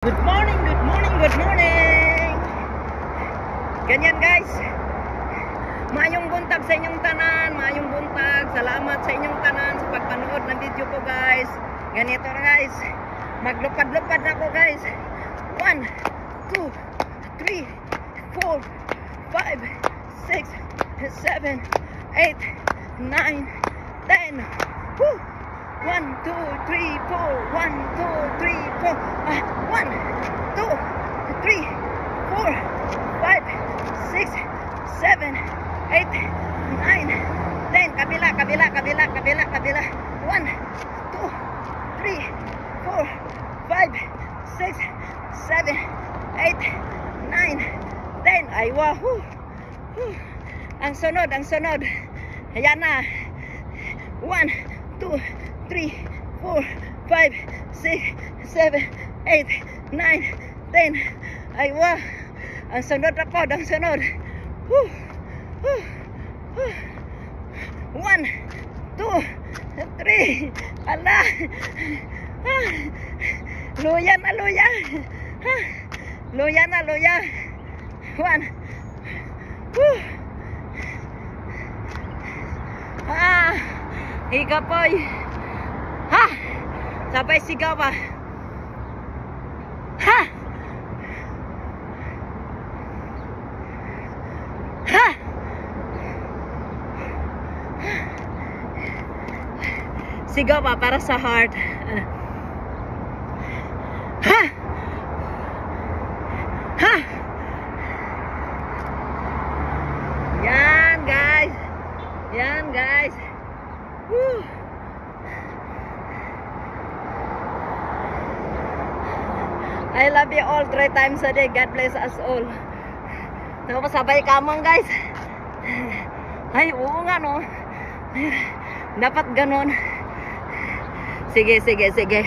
Good morning, good morning, good morning. Ganyan guys. Maayong buntag sa inyong tanan, maayong buntag. Salamat sa inyong tanan sa pagpanood ng video ko guys. Ganito na guys. Maglupad-lupad na ako guys. 1, 2, 3, 4, 5, 6, 7, 8, 9, 10. Woo! 1, 2, 3, 4, 1, 2, 3, 4, 1, 2, 3, 4, 5, 6, 7, 8, 9, 10. Kabila, kabila, kabila, kabila, kabila. 1, 2, 3, 4, 5, 6, 7, 8, 9, 10. Ay, wahoo! Ang sunod, ang sunod. Ayan na. 1, 2, 3, 4, 5, 6, 7, 8, 9, 10. Ay, wow. Ang sunod ako, ang sunod. 1, 2, 3. Ala. Luya na, luya. Luya na, luya. 1. Higapoy. Ha! Sabay sigaw ba? Ha! Ha! Sigaw ba para sa heart? Ha! Ha! Yan guys. Yan guys. Woo! I love you all 3 times a day. God bless us all. Tapos sabay kamang guys. Ay, oo nga no. Dapat ganon. Sige, sige, sige.